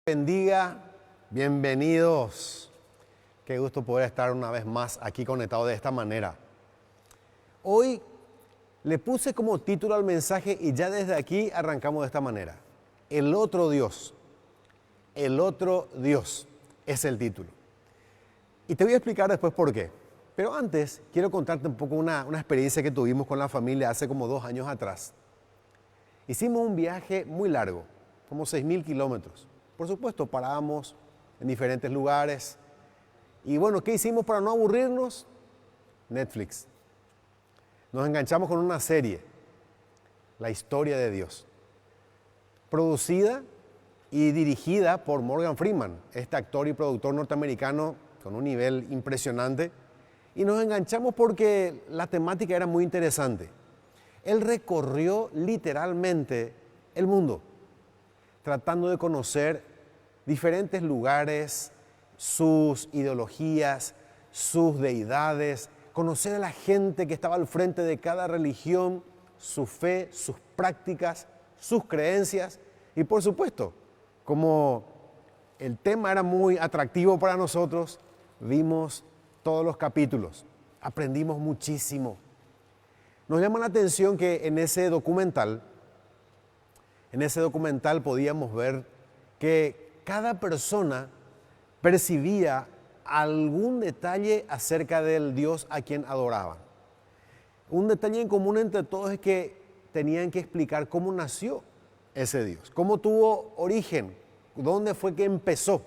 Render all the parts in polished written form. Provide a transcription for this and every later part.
Bendiga, bienvenidos. Qué gusto poder estar una vez más aquí conectado de esta manera. Hoy le puse como título al mensaje y ya desde aquí arrancamos de esta manera. El otro Dios. El otro Dios es el título. Y te voy a explicar después por qué. Pero antes quiero contarte un poco una experiencia que tuvimos con la familia hace como 2 años atrás. Hicimos un viaje muy largo, como 6.000 kilómetros. Por supuesto, parábamos en diferentes lugares. Y bueno, ¿qué hicimos para no aburrirnos? Netflix. Nos enganchamos con una serie, La Historia de Dios, producida y dirigida por Morgan Freeman, este actor y productor norteamericano con un nivel impresionante. Y nos enganchamos porque la temática era muy interesante. Él recorrió literalmente el mundo, tratando de conocer diferentes lugares, sus ideologías, sus deidades, conocer a la gente que estaba al frente de cada religión, su fe, sus prácticas, sus creencias. Y por supuesto, como el tema era muy atractivo para nosotros, vimos todos los capítulos, aprendimos muchísimo. Nos llama la atención que en ese documental podíamos ver que cada persona percibía algún detalle acerca del Dios a quien adoraban. Un detalle en común entre todos es que tenían que explicar cómo nació ese Dios, cómo tuvo origen, dónde fue que empezó.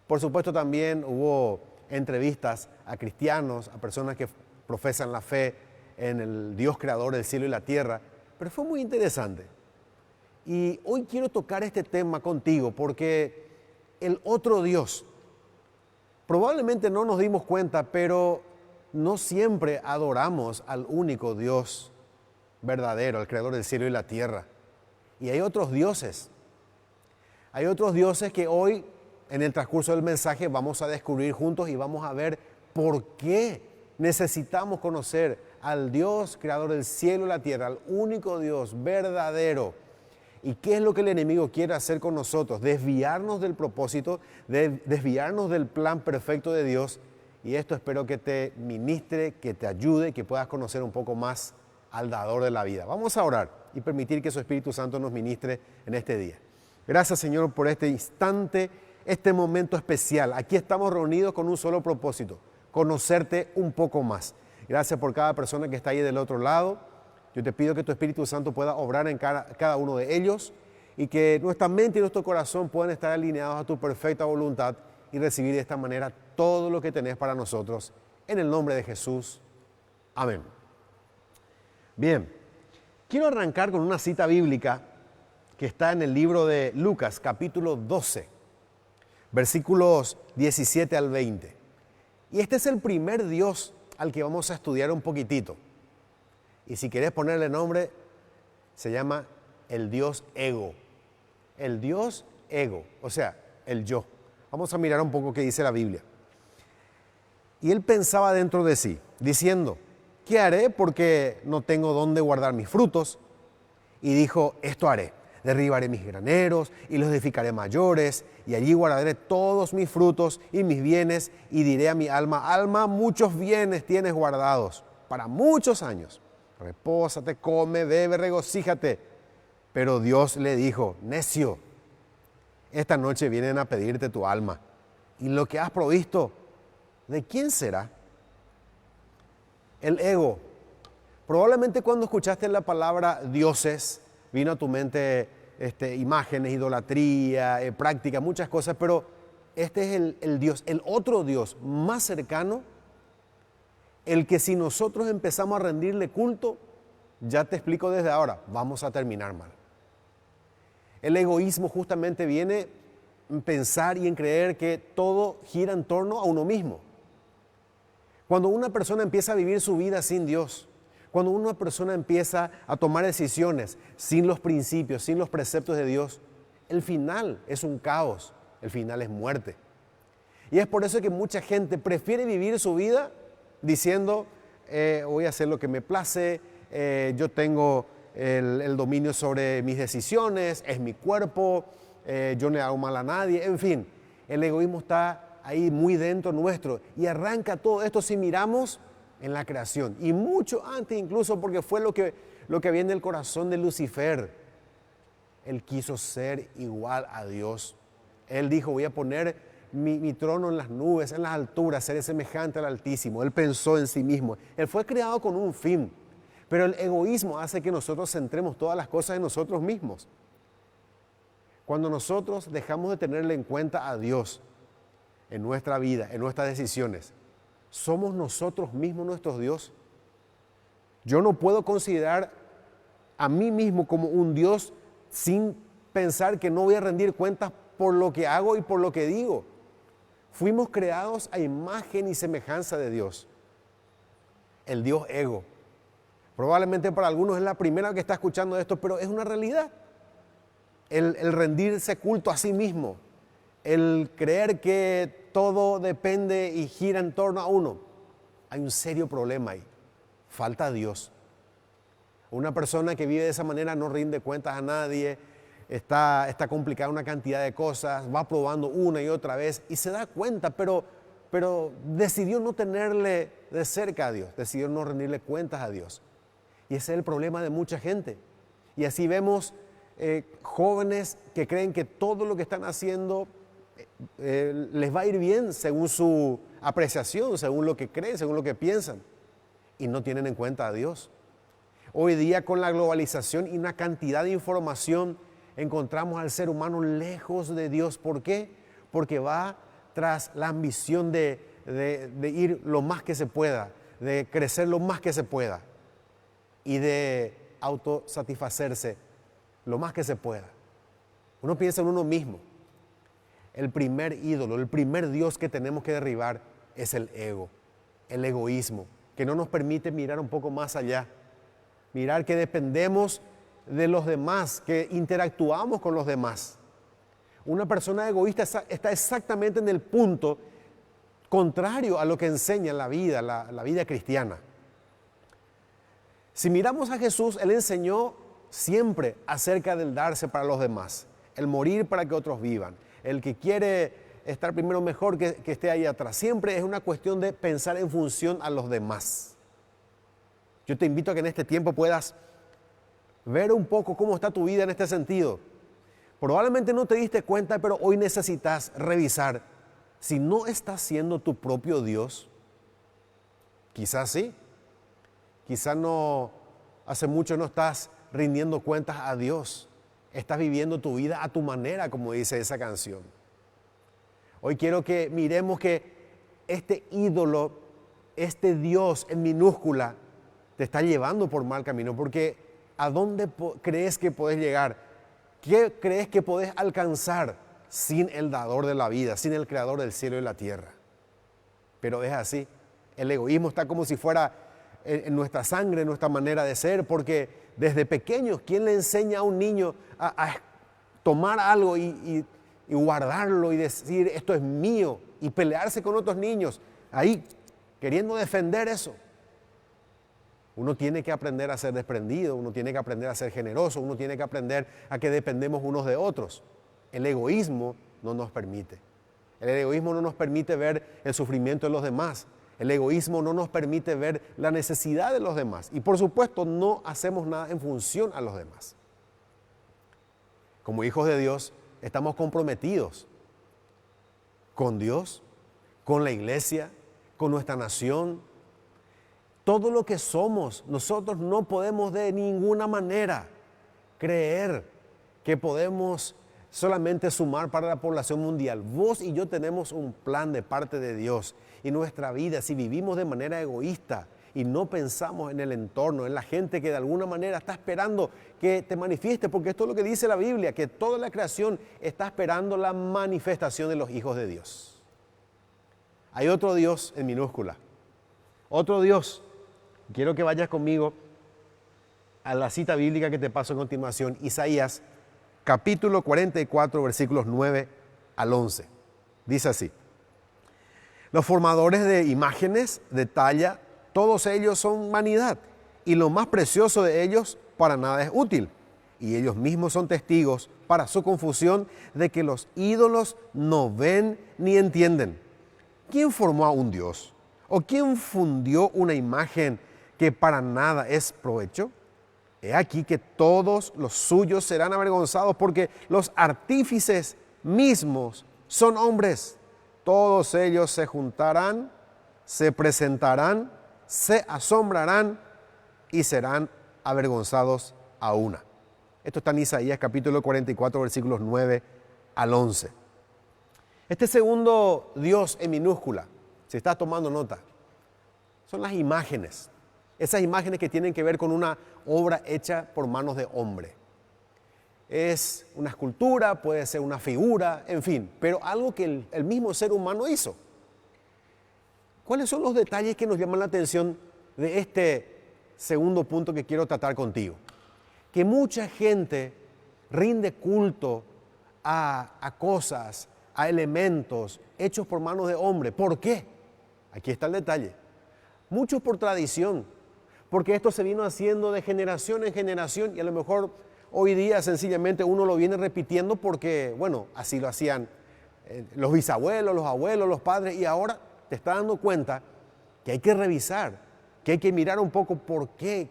Por supuesto, también hubo entrevistas a cristianos, a personas que profesan la fe en el Dios creador del cielo y la tierra, pero fue muy interesante. Y hoy quiero tocar este tema contigo porque el otro Dios, probablemente no nos dimos cuenta, pero no siempre adoramos al único Dios verdadero, al creador del cielo y la tierra. Y hay otros dioses. Hay otros dioses que hoy, en el transcurso del mensaje, vamos a descubrir juntos y vamos a ver por qué necesitamos conocer al Dios creador del cielo y la tierra, al único Dios verdadero. ¿Y qué es lo que el enemigo quiere hacer con nosotros? Desviarnos del propósito, desviarnos del plan perfecto de Dios. Y esto espero que te ministre, que te ayude, que puedas conocer un poco más al dador de la vida. Vamos a orar y permitir que su Espíritu Santo nos ministre en este día. Gracias, Señor, por este instante, este momento especial. Aquí estamos reunidos con un solo propósito, conocerte un poco más. Gracias por cada persona que está ahí del otro lado. Yo te pido que tu Espíritu Santo pueda obrar en cada uno de ellos y que nuestra mente y nuestro corazón puedan estar alineados a tu perfecta voluntad y recibir de esta manera todo lo que tenés para nosotros. En el nombre de Jesús. Amén. Bien, quiero arrancar con una cita bíblica que está en el libro de Lucas, capítulo 12, versículos 17 al 20. Y este es el primer Dios al que vamos a estudiar un poquitito. Y si querés ponerle nombre, se llama el Dios ego. El Dios ego, o sea, el yo. Vamos a mirar un poco qué dice la Biblia. Y él pensaba dentro de sí, diciendo, ¿qué haré porque no tengo dónde guardar mis frutos? Y dijo, esto haré. Derribaré mis graneros y los edificaré mayores, y allí guardaré todos mis frutos y mis bienes, y diré a mi alma, alma, muchos bienes tienes guardados para muchos años. Repósate, come, bebe, regocíjate. Pero Dios le dijo, necio, esta noche vienen a pedirte tu alma, y lo que has provisto, ¿de quién será? El ego. Probablemente cuando escuchaste la palabra dioses, vino a tu mente imágenes, idolatría, práctica, muchas cosas, pero este es el Dios, el otro Dios más cercano, el que si nosotros empezamos a rendirle culto, ya te explico desde ahora, vamos a terminar mal. El egoísmo justamente viene en pensar y en creer que todo gira en torno a uno mismo. Cuando una persona empieza a vivir su vida sin Dios, cuando una persona empieza a tomar decisiones sin los principios, sin los preceptos de Dios, el final es un caos, el final es muerte. Y es por eso que mucha gente prefiere vivir su vida diciendo, voy a hacer lo que me place, yo tengo el dominio sobre mis decisiones, es mi cuerpo, yo no le hago mal a nadie, en fin, el egoísmo está ahí muy dentro nuestro y arranca todo esto si miramos en la creación y mucho antes incluso porque fue lo que viene del corazón de Lucifer. Él quiso ser igual a Dios. Él dijo, voy a poner mi trono en las nubes, en las alturas, seré semejante al Altísimo. Él pensó en sí mismo. Él fue creado con un fin, pero el egoísmo hace que nosotros centremos todas las cosas en nosotros mismos. Cuando nosotros dejamos de tenerle en cuenta a Dios en nuestra vida, en nuestras decisiones, ¿somos nosotros mismos nuestros Dios? Yo no puedo considerar a mí mismo como un Dios sin pensar que no voy a rendir cuentas por lo que hago y por lo que digo. Fuimos creados a imagen y semejanza de Dios, el Dios ego. Probablemente para algunos es la primera que está escuchando esto, pero es una realidad. El rendirse culto a sí mismo, el creer que todo depende y gira en torno a uno. Hay un serio problema ahí, falta Dios. Una persona que vive de esa manera no rinde cuentas a nadie, está complicada una cantidad de cosas, va probando una y otra vez y se da cuenta, pero decidió no tenerle de cerca a Dios, decidió no rendirle cuentas a Dios. Y ese es el problema de mucha gente. Y así vemos jóvenes que creen que todo lo que están haciendo les va a ir bien según su apreciación, según lo que creen, según lo que piensan, y no tienen en cuenta a Dios. Hoy día con la globalización y una cantidad de información encontramos al ser humano lejos de Dios. ¿Por qué? Porque va tras la ambición de ir lo más que se pueda, de crecer lo más que se pueda y de autosatisfacerse lo más que se pueda. Uno piensa en uno mismo. El primer ídolo, el primer Dios que tenemos que derribar es el ego, el egoísmo, que no nos permite mirar un poco más allá, mirar que dependemos de los demás, que interactuamos con los demás. Una persona egoísta está exactamente en el punto contrario a lo que enseña la vida cristiana. Si miramos a Jesús, Él enseñó siempre acerca del darse para los demás, el morir para que otros vivan. El que quiere estar primero mejor que esté ahí atrás. Siempre es una cuestión de pensar en función a los demás. Yo te invito a que en este tiempo puedas ver un poco cómo está tu vida en este sentido. Probablemente no te diste cuenta, pero hoy necesitas revisar si no estás siendo tu propio Dios. Quizás sí. Quizás no, hace mucho no estás rindiendo cuentas a Dios. Estás viviendo tu vida a tu manera, como dice esa canción. Hoy quiero que miremos que este ídolo, este Dios en minúscula, te está llevando por mal camino, porque ¿a dónde crees que podés llegar? ¿Qué crees que podés alcanzar sin el dador de la vida, sin el creador del cielo y la tierra? Pero es así. El egoísmo está como si fuera en nuestra sangre, en nuestra manera de ser, porque desde pequeños, ¿quién le enseña a un niño a tomar algo y guardarlo y decir esto es mío y pelearse con otros niños ahí queriendo defender eso? Uno tiene que aprender a ser desprendido, uno tiene que aprender a ser generoso, uno tiene que aprender a que dependemos unos de otros. El egoísmo no nos permite. El egoísmo no nos permite ver el sufrimiento de los demás. El egoísmo no nos permite ver la necesidad de los demás. Y por supuesto no hacemos nada en función a los demás. Como hijos de Dios estamos comprometidos con Dios, con la iglesia, con nuestra nación. Todo lo que somos, nosotros no podemos de ninguna manera creer que podemos solamente sumar para la población mundial. Vos y yo tenemos un plan de parte de Dios y nuestra vida, si vivimos de manera egoísta y no pensamos en el entorno, en la gente que de alguna manera está esperando que te manifieste, porque esto es lo que dice la Biblia, que toda la creación está esperando la manifestación de los hijos de Dios. Hay otro Dios en minúscula, otro Dios. Quiero que vayas conmigo a la cita bíblica que te paso a continuación, Isaías capítulo 44, versículos 9 al 11. Dice así: los formadores de imágenes de talla, todos ellos son vanidad, y lo más precioso de ellos para nada es útil. y ellos mismos son testigos para su confusión de que los ídolos no ven ni entienden. ¿Quién formó a un Dios? ¿O quién fundió una imagen que para nada es provecho? He aquí que todos los suyos serán avergonzados, porque los artífices mismos son hombres. Todos ellos se juntarán, se presentarán, se asombrarán y serán avergonzados a una. Esto está en Isaías capítulo 44, versículos 9 al 11. Este segundo Dios en minúscula, si estás tomando nota, son las imágenes. Esas imágenes que tienen que ver con una obra hecha por manos de hombre. Es una escultura, puede ser una figura, en fin, pero algo que el mismo ser humano hizo. ¿Cuáles son los detalles que nos llaman la atención de este segundo punto que quiero tratar contigo? Que mucha gente rinde culto a cosas, a elementos hechos por manos de hombre. ¿Por qué? Aquí está el detalle. Muchos por tradición, porque esto se vino haciendo de generación en generación y a lo mejor hoy día sencillamente uno lo viene repitiendo porque, bueno, así lo hacían los bisabuelos, los abuelos, los padres, y ahora te estás dando cuenta que hay que revisar, que hay que mirar un poco por qué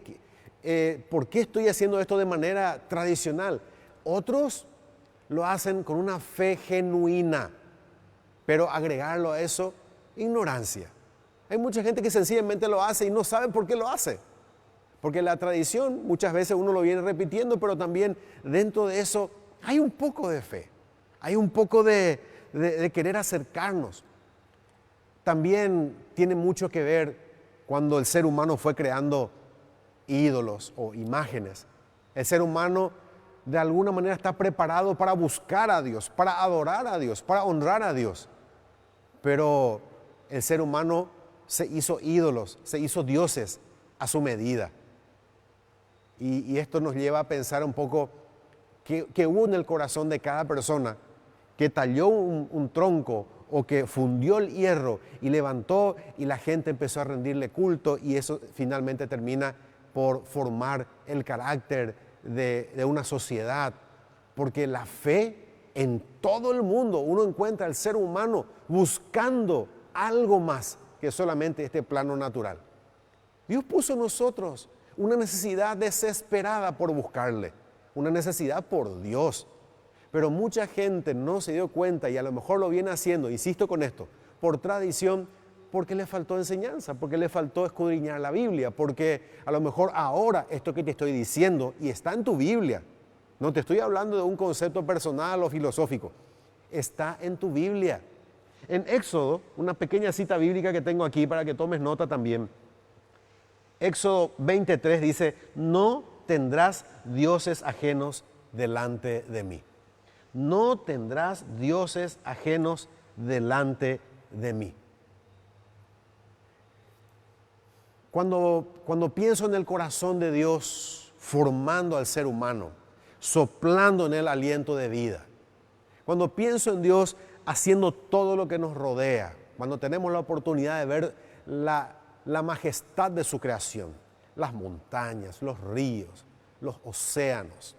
estoy haciendo esto de manera tradicional. Otros lo hacen con una fe genuina, pero agregarlo a eso, ignorancia. Hay mucha gente que sencillamente lo hace y no sabe por qué lo hace. Porque la tradición muchas veces uno lo viene repitiendo, pero también dentro de eso hay un poco de fe, hay un poco de querer acercarnos. También tiene mucho que ver cuando el ser humano fue creando ídolos o imágenes. El ser humano de alguna manera está preparado para buscar a Dios, para adorar a Dios, para honrar a Dios. Pero el ser humano se hizo ídolos, se hizo dioses a su medida. Y esto nos lleva a pensar un poco que hubo en el corazón de cada persona que talló un tronco o que fundió el hierro y levantó y la gente empezó a rendirle culto, y eso finalmente termina por formar el carácter de una sociedad. Porque la fe en todo el mundo, uno encuentra al ser humano buscando algo más que solamente este plano natural. Dios puso en nosotros una necesidad desesperada por buscarle, una necesidad por Dios. Pero mucha gente no se dio cuenta y a lo mejor lo viene haciendo, insisto con esto, por tradición, porque le faltó enseñanza, porque le faltó escudriñar la Biblia, porque a lo mejor ahora esto que te estoy diciendo y está en tu Biblia, no te estoy hablando de un concepto personal o filosófico, está en tu Biblia. En Éxodo, una pequeña cita bíblica que tengo aquí para que tomes nota también. Éxodo 23 dice: no tendrás dioses ajenos delante de mí. No tendrás dioses ajenos delante de mí. Cuando pienso en el corazón de Dios formando al ser humano, soplando en él aliento de vida, cuando pienso en Dios haciendo todo lo que nos rodea, cuando tenemos la oportunidad de ver la majestad de su creación, las montañas, los ríos, los océanos,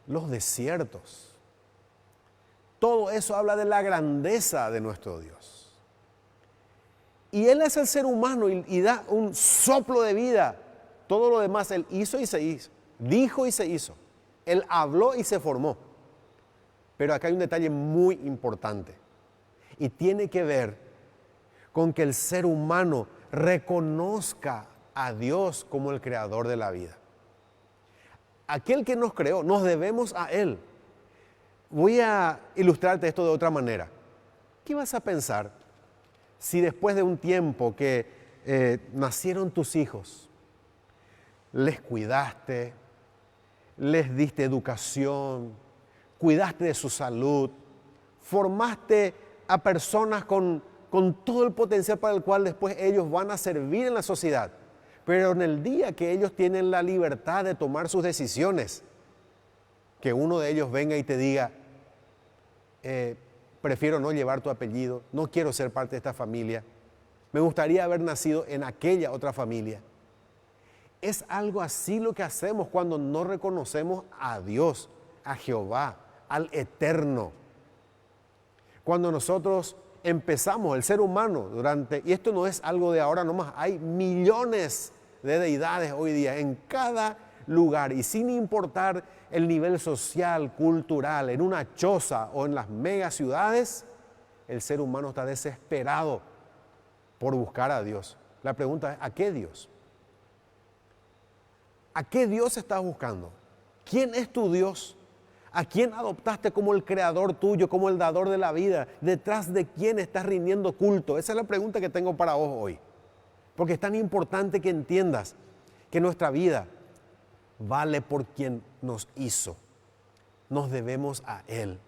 los desiertos, todo eso habla de la grandeza de nuestro Dios. Y Él es el ser humano y da un soplo de vida. Todo lo demás Él hizo y se hizo, dijo y se hizo. Él habló y se formó. Pero acá hay un detalle muy importante y tiene que ver con que el ser humano reconozca a Dios como el creador de la vida. Aquel que nos creó, nos debemos a Él. Voy a ilustrarte esto de otra manera. ¿Qué vas a pensar si después de un tiempo que nacieron tus hijos, les cuidaste, les diste educación, cuidaste de su salud, formaste a personas con todo el potencial para el cual después ellos van a servir en la sociedad? Pero en el día que ellos tienen la libertad de tomar sus decisiones, que uno de ellos venga y te diga, prefiero no llevar tu apellido, no quiero ser parte de esta familia, me gustaría haber nacido en aquella otra familia. Es algo así lo que hacemos cuando no reconocemos a Dios, a Jehová, al Eterno. Cuando nosotros empezamos, el ser humano, y esto no es algo de ahora nomás, hay millones de deidades hoy día en cada lugar y sin importar el nivel social, cultural, en una choza o en las megaciudades, el ser humano está desesperado por buscar a Dios. La pregunta es, ¿a qué Dios? ¿A qué Dios estás buscando? ¿Quién es tu Dios? ¿A quién adoptaste como el creador tuyo, como el dador de la vida? ¿Detrás de quién estás rindiendo culto? Esa es la pregunta que tengo para vos hoy. Porque es tan importante que entiendas que nuestra vida vale por quien nos hizo. Nos debemos a Él.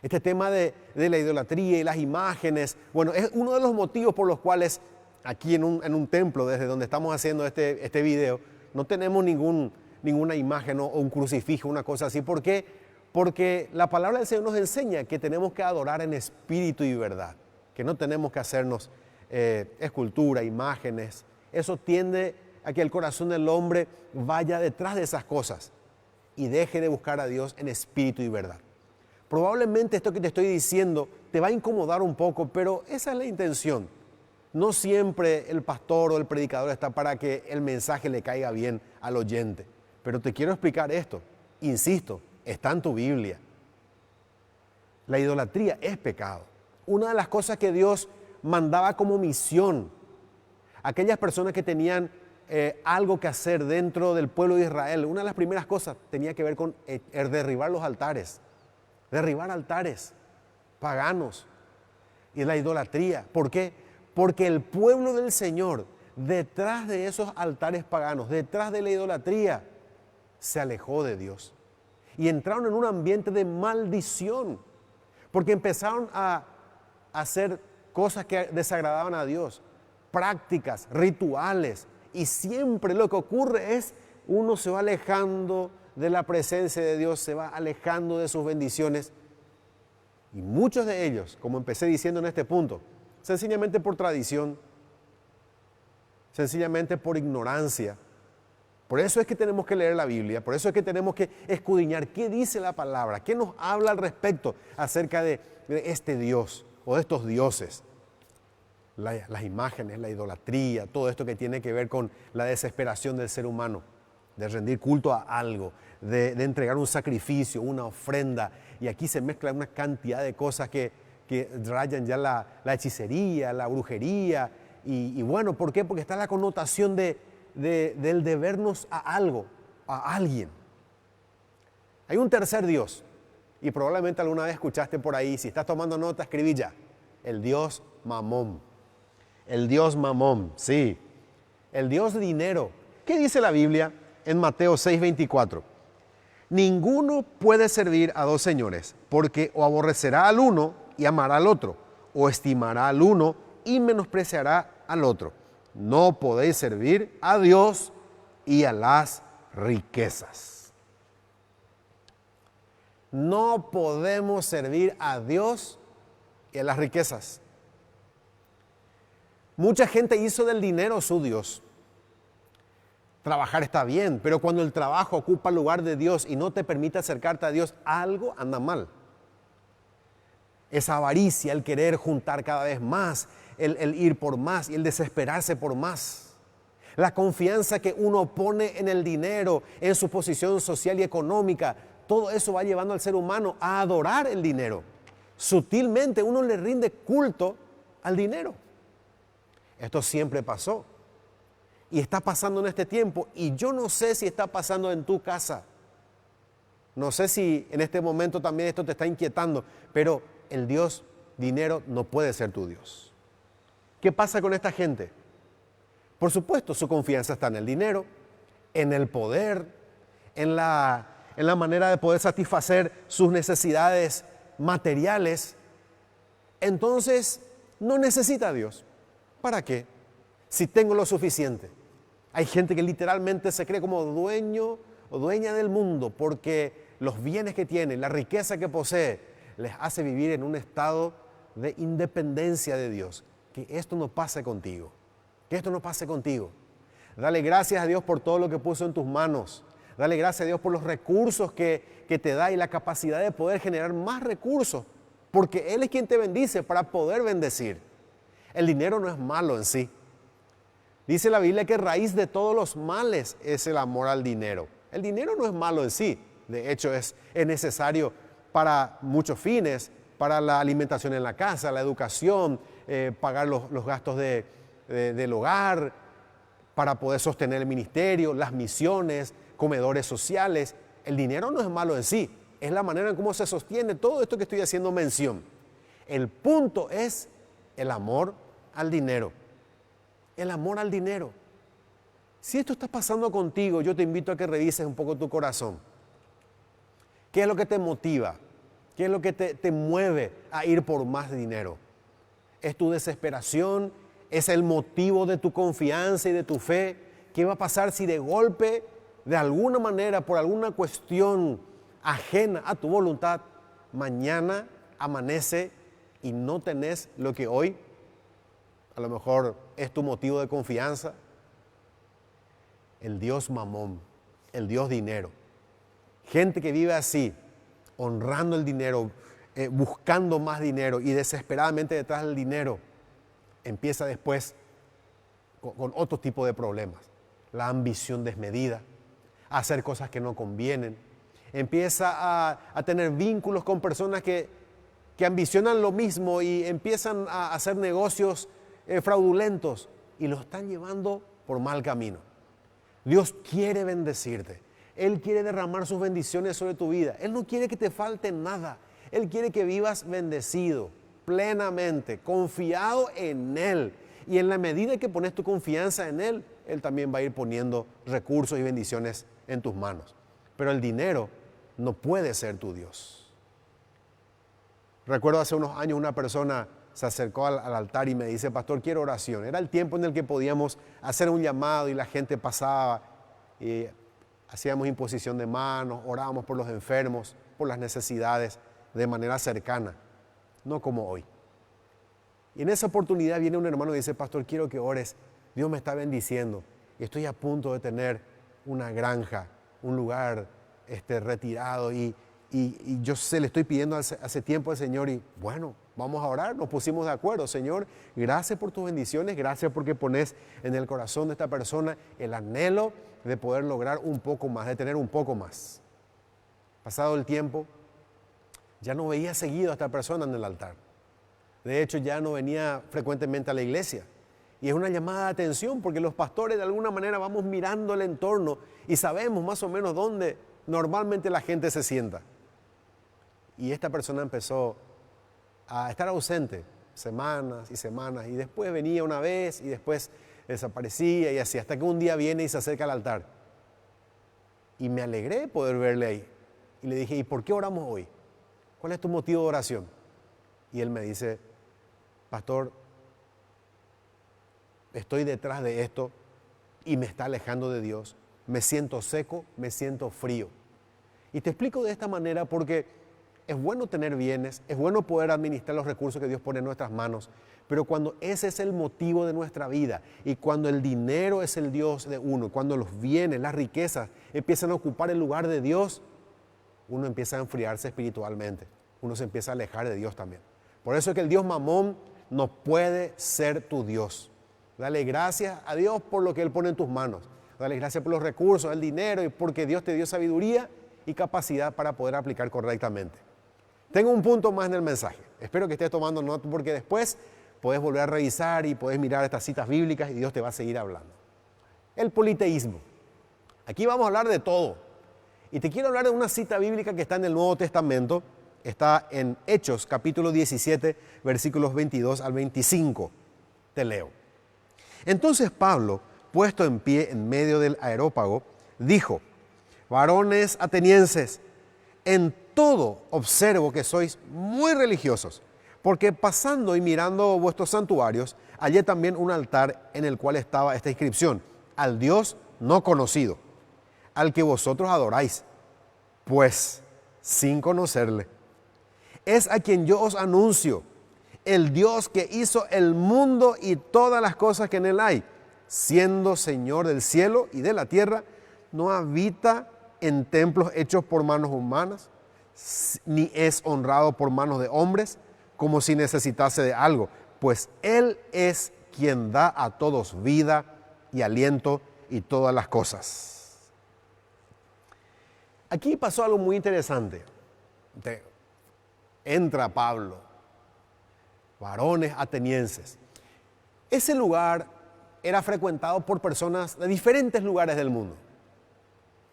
Este tema de la idolatría y las imágenes, bueno, es uno de los motivos por los cuales aquí en un templo, desde donde estamos haciendo este video, no tenemos ninguna imagen o un crucifijo, una cosa así. ¿Por qué? Porque la palabra del Señor nos enseña que tenemos que adorar en espíritu y verdad, que no tenemos que hacernos escultura, imágenes. Eso tiende a que el corazón del hombre vaya detrás de esas cosas y deje de buscar a Dios en espíritu y verdad. Probablemente esto que te estoy diciendo te va a incomodar un poco, pero esa es la intención. No siempre el pastor o el predicador está para que el mensaje le caiga bien al oyente. Pero te quiero explicar esto. Insisto, está en tu Biblia. La idolatría es pecado. Una de las cosas que Dios mandaba como misión a aquellas personas que tenían algo que hacer dentro del pueblo de Israel, una de las primeras cosas tenía que ver con derribar los altares. Derribar altares paganos y la idolatría. ¿Por qué? Porque el pueblo del Señor, detrás de esos altares paganos, detrás de la idolatría, se alejó de Dios. Y entraron en un ambiente de maldición. Porque empezaron a hacer cosas que desagradaban a Dios. Prácticas, rituales. Y siempre lo que ocurre es, uno se va alejando de la presencia de Dios, se va alejando de sus bendiciones. Y muchos de ellos, como empecé diciendo en este punto, sencillamente por tradición, sencillamente por ignorancia. Por eso es que tenemos que leer la Biblia, por eso es que tenemos que escudriñar qué dice la palabra, qué nos habla al respecto acerca de este Dios o de estos dioses. Las imágenes, la idolatría, todo esto que tiene que ver con la desesperación del ser humano, de rendir culto a algo, de entregar un sacrificio, una ofrenda. Y aquí se mezcla una cantidad de cosas que rayan ya la hechicería, la brujería. Y bueno, ¿por qué? Porque está la connotación del debernos a algo, a alguien. Hay un tercer Dios. Y probablemente alguna vez escuchaste por ahí, si estás tomando nota, escribí ya. El Dios Mamón. El Dios Mamón, sí. El Dios dinero. ¿Qué dice la Biblia en Mateo 6:24? Ninguno puede servir a dos señores, porque o aborrecerá al uno y amará al otro, o estimará al uno y menospreciará al otro. No podéis servir a Dios y a las riquezas. No podemos servir a Dios y a las riquezas. Mucha gente hizo del dinero su Dios. Trabajar está bien, pero cuando el trabajo ocupa el lugar de Dios y no te permite acercarte a Dios, algo anda mal. Esa avaricia, el querer juntar cada vez más, el ir por más y el desesperarse por más. La confianza que uno pone en el dinero, en su posición social y económica, todo eso va llevando al ser humano a adorar el dinero. Sutilmente uno le rinde culto al dinero. Esto siempre pasó. Y está pasando en este tiempo, y yo no sé si está pasando en tu casa. No sé si en este momento también esto te está inquietando, pero el Dios dinero no puede ser tu Dios. ¿Qué pasa con esta gente? Por supuesto, su confianza está en el dinero, en el poder, en la manera de poder satisfacer sus necesidades materiales. Entonces, no necesita a Dios. ¿Para qué? Si tengo lo suficiente. Hay gente que literalmente se cree como dueño o dueña del mundo porque los bienes que tiene, la riqueza que posee, les hace vivir en un estado de independencia de Dios. Que esto no pase contigo. Que esto no pase contigo. Dale gracias a Dios por todo lo que puso en tus manos. Dale gracias a Dios por los recursos que te da y la capacidad de poder generar más recursos, porque Él es quien te bendice para poder bendecir. El dinero no es malo en sí. Dice la Biblia que raíz de todos los males es el amor al dinero. El dinero no es malo en sí. De hecho, es necesario para muchos fines, para la alimentación en la casa, la educación, pagar los gastos del hogar, para poder sostener el ministerio, las misiones, comedores sociales. El dinero no es malo en sí, es la manera en cómo se sostiene todo esto que estoy haciendo mención. El punto es el amor al dinero. El amor al dinero. Si esto está pasando contigo, yo te invito a que revises un poco tu corazón. ¿Qué es lo que te motiva? ¿Qué es lo que te mueve a ir por más dinero? ¿Es tu desesperación? ¿Es el motivo de tu confianza y de tu fe? ¿Qué va a pasar si de golpe, de alguna manera, por alguna cuestión ajena a tu voluntad, mañana amanece y no tenés lo que hoy a lo mejor es tu motivo de confianza? El Dios mamón, el Dios dinero. Gente que vive así, honrando el dinero, buscando más dinero y desesperadamente detrás del dinero, empieza después con otro tipo de problemas. La ambición desmedida, a hacer cosas que no convienen. Empieza a tener vínculos con personas que ambicionan lo mismo y empiezan a hacer negocios fraudulentos y lo están llevando por mal camino. Dios quiere bendecirte. Él quiere derramar sus bendiciones sobre tu vida. Él no quiere que te falte nada. Él quiere que vivas bendecido, plenamente, confiado en Él. Y en la medida que pones tu confianza en Él, Él también va a ir poniendo recursos y bendiciones en tus manos. Pero el dinero no puede ser tu Dios. Recuerdo hace unos años una persona se acercó al altar y me dice: pastor, quiero oración. Era el tiempo en el que podíamos hacer un llamado y la gente pasaba y hacíamos imposición de manos, orábamos por los enfermos, por las necesidades de manera cercana, no como hoy. Y en esa oportunidad viene un hermano y dice: pastor, quiero que ores, Dios me está bendiciendo y estoy a punto de tener una granja, un lugar retirado y yo le estoy pidiendo hace tiempo al Señor y bueno, vamos a orar. Nos pusimos de acuerdo. Señor, gracias por tus bendiciones, gracias porque pones en el corazón de esta persona el anhelo de poder lograr un poco más, de tener un poco más. Pasado el tiempo, ya no veía seguido a esta persona en el altar. De hecho, ya no venía frecuentemente a la iglesia. Y es una llamada de atención porque los pastores de alguna manera vamos mirando el entorno y sabemos más o menos dónde normalmente la gente se sienta. Y esta persona empezó a estar ausente semanas y semanas y después venía una vez y después desaparecía y así, hasta que un día viene y se acerca al altar. Y me alegré poder verle ahí. Y le dije: ¿y por qué oramos hoy? ¿Cuál es tu motivo de oración? Y él me dice: pastor, estoy detrás de esto y me está alejando de Dios. Me siento seco, me siento frío. Y te explico de esta manera porque es bueno tener bienes, es bueno poder administrar los recursos que Dios pone en nuestras manos, pero cuando ese es el motivo de nuestra vida y cuando el dinero es el Dios de uno, cuando los bienes, las riquezas empiezan a ocupar el lugar de Dios, uno empieza a enfriarse espiritualmente, uno se empieza a alejar de Dios también. Por eso es que el Dios mamón no puede ser tu Dios. Dale gracias a Dios por lo que Él pone en tus manos. Dale gracias por los recursos, el dinero y porque Dios te dio sabiduría y capacidad para poder aplicar correctamente. Tengo un punto más en el mensaje. Espero que estés tomando nota porque después puedes volver a revisar y puedes mirar estas citas bíblicas y Dios te va a seguir hablando. El politeísmo. Aquí vamos a hablar de todo. Y te quiero hablar de una cita bíblica que está en el Nuevo Testamento. Está en Hechos, capítulo 17, versículos 22 al 25. Te leo. Entonces Pablo, puesto en pie en medio del areópago, dijo: varones atenienses, en todo observo que sois muy religiosos, porque pasando y mirando vuestros santuarios, hallé también un altar en el cual estaba esta inscripción: al Dios no conocido, al que vosotros adoráis, pues sin conocerle. Es a quien yo os anuncio, el Dios que hizo el mundo y todas las cosas que en él hay, siendo Señor del cielo y de la tierra, no habita en templos hechos por manos humanas, ni es honrado por manos de hombres, como si necesitase de algo, pues Él es quien da a todos vida y aliento y todas las cosas. Aquí pasó algo muy interesante. Entra Pablo, varones atenienses. Ese lugar era frecuentado por personas de diferentes lugares del mundo.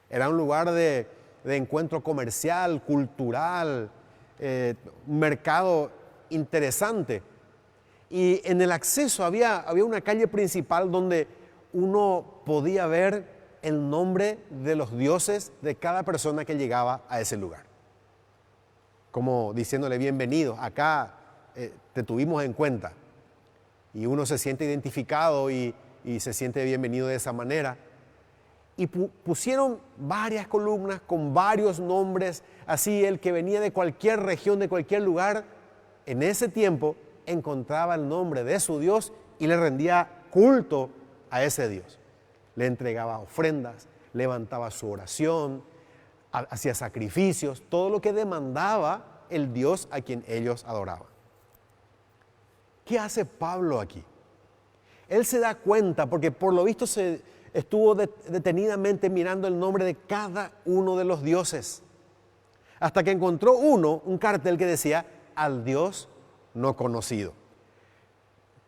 Era un lugar de encuentro comercial, cultural, un mercado interesante. Y en el acceso había una calle principal donde uno podía ver el nombre de los dioses de cada persona que llegaba a ese lugar. Como diciéndole bienvenido, acá te tuvimos en cuenta. Y uno se siente identificado y se siente bienvenido de esa manera. Y pusieron varias columnas con varios nombres, así el que venía de cualquier región, de cualquier lugar, en ese tiempo encontraba el nombre de su Dios y le rendía culto a ese Dios. Le entregaba ofrendas, levantaba su oración, hacía sacrificios, todo lo que demandaba el Dios a quien ellos adoraban. ¿Qué hace Pablo aquí? Él se da cuenta, porque por lo visto estuvo detenidamente mirando el nombre de cada uno de los dioses, hasta que encontró un cartel que decía, al Dios no conocido.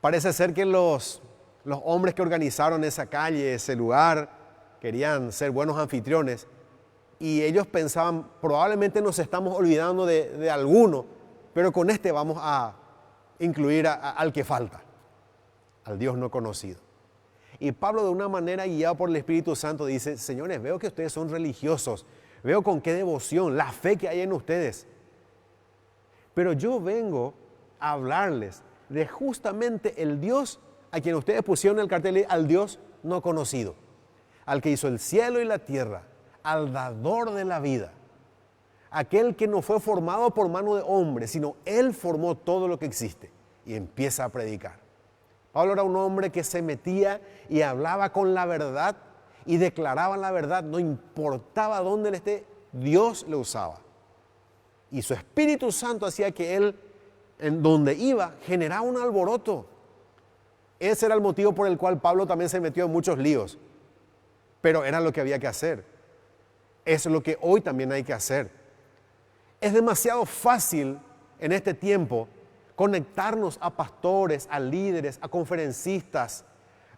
Parece ser que los hombres que organizaron esa calle, ese lugar, querían ser buenos anfitriones, y ellos pensaban, probablemente nos estamos olvidando de alguno, pero con este vamos a incluir al que falta, al Dios no conocido. Y Pablo, de una manera guiado por el Espíritu Santo, dice, señores, veo que ustedes son religiosos, veo con qué devoción, la fe que hay en ustedes, pero yo vengo a hablarles de justamente el Dios a quien ustedes pusieron el cartel, al Dios no conocido, al que hizo el cielo y la tierra, al dador de la vida, aquel que no fue formado por mano de hombre, sino Él formó todo lo que existe. Y empieza a predicar. Pablo era un hombre que se metía y hablaba con la verdad y declaraba la verdad, no importaba dónde él esté, Dios le usaba. Y su Espíritu Santo hacía que él, en donde iba, generaba un alboroto. Ese era el motivo por el cual Pablo también se metió en muchos líos. Pero era lo que había que hacer. Eso es lo que hoy también hay que hacer. Es demasiado fácil en este tiempo conectarnos a pastores, a líderes, a conferencistas,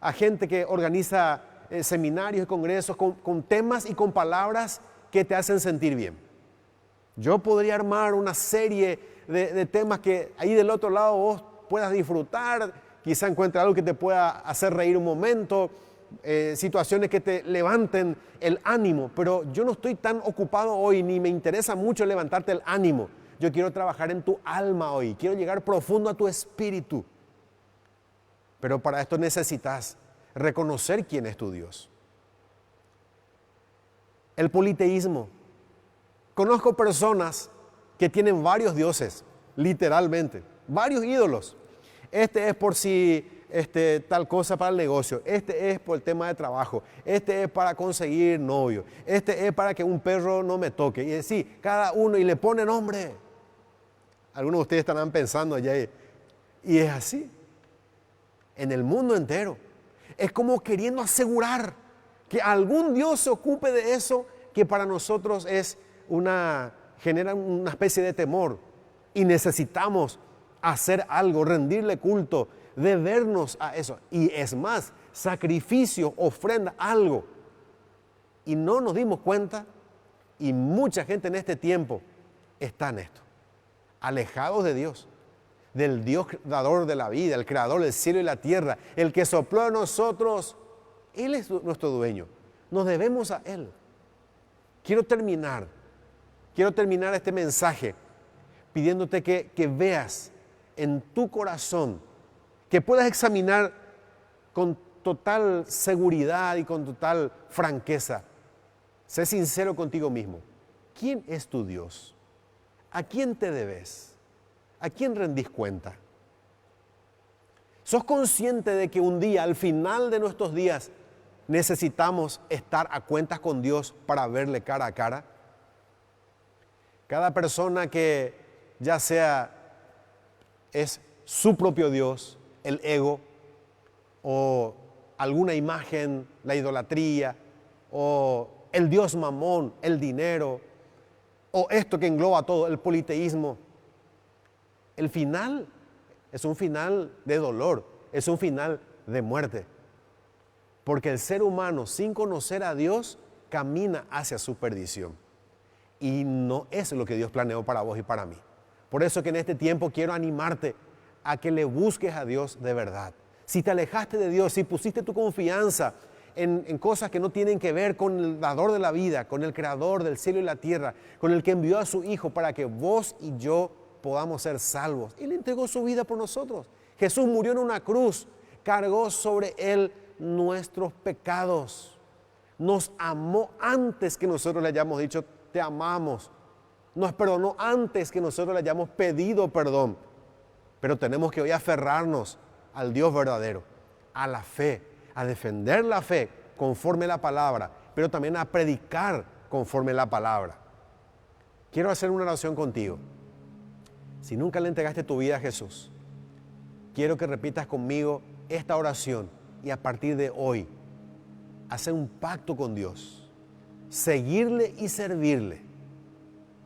a gente que organiza seminarios y congresos con temas y con palabras que te hacen sentir bien. Yo podría armar una serie de temas que ahí del otro lado vos puedas disfrutar, quizá encuentre algo que te pueda hacer reír un momento, situaciones que te levanten el ánimo, pero yo no estoy tan ocupado hoy, ni me interesa mucho levantarte el ánimo. Yo quiero trabajar en tu alma hoy, quiero llegar profundo a tu espíritu. Pero para esto necesitas reconocer quién es tu Dios. El politeísmo. Conozco personas que tienen varios dioses, literalmente, varios ídolos. Este es por si tal cosa para el negocio, este es por el tema de trabajo, este es para conseguir novio, este es para que un perro no me toque. Y así, cada uno, y le pone nombre. Algunos de ustedes estarán pensando allá, y es así, en el mundo entero. Es como queriendo asegurar que algún Dios se ocupe de eso que para nosotros genera una especie de temor. Y necesitamos hacer algo, rendirle culto, debernos a eso. Y es más, sacrificio, ofrenda, algo. Y no nos dimos cuenta, y mucha gente en este tiempo está en esto. Alejados de Dios, del Dios dador de la vida, el creador del cielo y la tierra, el que sopló a nosotros. Él es nuestro dueño, nos debemos a Él. Quiero terminar este mensaje pidiéndote que veas en tu corazón, que puedas examinar con total seguridad y con total franqueza. Sé sincero contigo mismo. ¿Quién es tu Dios? ¿A quién te debes? ¿A quién rendís cuenta? ¿Sos consciente de que un día, al final de nuestros días, necesitamos estar a cuentas con Dios para verle cara a cara? Cada persona que ya sea es su propio Dios, el ego, o alguna imagen, la idolatría, o el Dios mamón, el dinero, o esto que engloba todo, el politeísmo. El final es un final de dolor, es un final de muerte. Porque el ser humano, sin conocer a Dios, camina hacia su perdición. Y no es lo que Dios planeó para vos y para mí. Por eso que en este tiempo quiero animarte a que le busques a Dios de verdad. Si te alejaste de Dios, si pusiste tu confianza en cosas que no tienen que ver con el dador de la vida, con el creador del cielo y la tierra, con el que envió a su Hijo para que vos y yo podamos ser salvos. Él entregó su vida por nosotros. Jesús murió en una cruz, cargó sobre él nuestros pecados. Nos amó antes que nosotros le hayamos dicho te amamos. Nos perdonó antes que nosotros le hayamos pedido perdón. Pero tenemos que hoy aferrarnos al Dios verdadero, a la fe, a defender la fe conforme a la palabra, pero también a predicar conforme a la palabra. Quiero hacer una oración contigo. Si nunca le entregaste tu vida a Jesús, quiero que repitas conmigo esta oración y a partir de hoy, hacer un pacto con Dios, seguirle y servirle.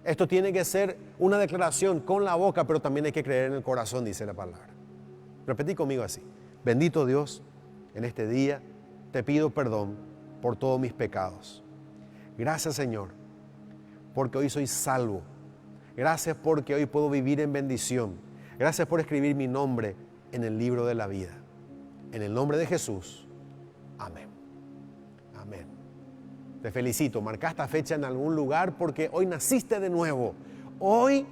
Esto tiene que ser una declaración con la boca, pero también hay que creer en el corazón, dice la palabra. Repetí conmigo así: bendito Dios, en este día te pido perdón por todos mis pecados. Gracias, Señor, porque hoy soy salvo. Gracias porque hoy puedo vivir en bendición. Gracias por escribir mi nombre en el libro de la vida. En el nombre de Jesús. Amén. Amén. Te felicito. Marca esta fecha en algún lugar porque hoy naciste de nuevo. Hoy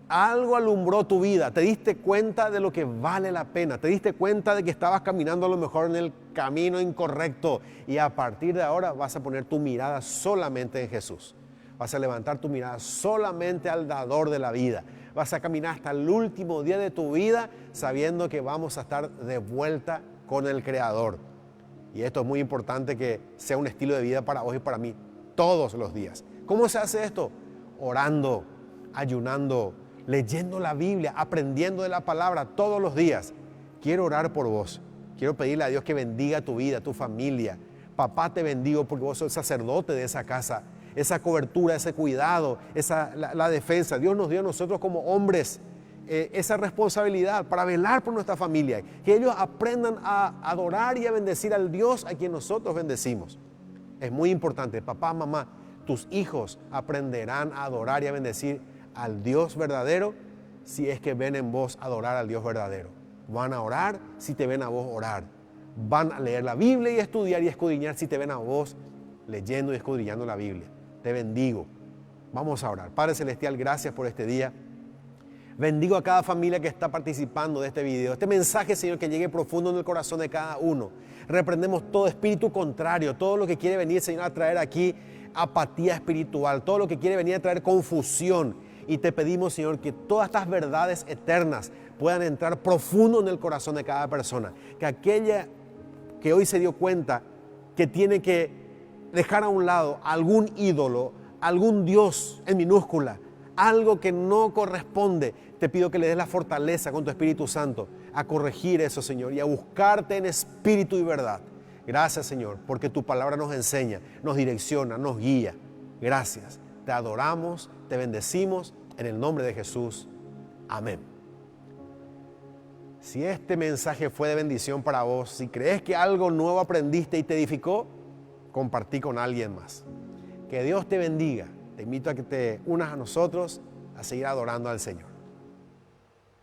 algo alumbró tu vida. Te diste cuenta de lo que vale la pena. Te diste cuenta de que estabas caminando a lo mejor en el camino incorrecto. Y a partir de ahora vas a poner tu mirada solamente en Jesús. Vas a levantar tu mirada solamente al dador de la vida. Vas a caminar hasta el último día de tu vida sabiendo que vamos a estar de vuelta con el Creador. Y esto es muy importante que sea un estilo de vida para vos y para mí todos los días. ¿Cómo se hace esto? Orando, ayunando, leyendo la Biblia, aprendiendo de la palabra todos los días. Quiero orar por vos. Quiero pedirle a Dios que bendiga tu vida, tu familia. Papá, te bendigo porque vos sos el sacerdote de esa casa. Esa cobertura, ese cuidado, la defensa. Dios nos dio a nosotros como hombres esa responsabilidad para velar por nuestra familia. Que ellos aprendan a adorar y a bendecir al Dios a quien nosotros bendecimos. Es muy importante. Papá, mamá, tus hijos aprenderán a adorar y a bendecir al Dios verdadero si es que ven en vos adorar al Dios verdadero. Van a orar si te ven a vos orar. Van a leer la Biblia y estudiar y escudriñar si te ven a vos leyendo y escudriñando la Biblia. Te bendigo. Vamos a orar. Padre Celestial, gracias por este día. Bendigo a cada familia que está participando de este video. Este mensaje, Señor, que llegue profundo en el corazón de cada uno. Reprendemos todo espíritu contrario, todo lo que quiere venir, Señor, a traer aquí apatía espiritual, todo lo que quiere venir a traer confusión. Y te pedimos, Señor, que todas estas verdades eternas puedan entrar profundo en el corazón de cada persona. Que aquella que hoy se dio cuenta que tiene que dejar a un lado algún ídolo, algún Dios en minúscula, algo que no corresponde, te pido que le des la fortaleza con tu Espíritu Santo a corregir eso, Señor, y a buscarte en espíritu y verdad. Gracias, Señor, porque tu palabra nos enseña, nos direcciona, nos guía. Gracias. Te adoramos, te bendecimos en el nombre de Jesús. Amén. Si este mensaje fue de bendición para vos, si crees que algo nuevo aprendiste y te edificó, compartí con alguien más. Que Dios te bendiga. Te invito a que te unas a nosotros a seguir adorando al Señor.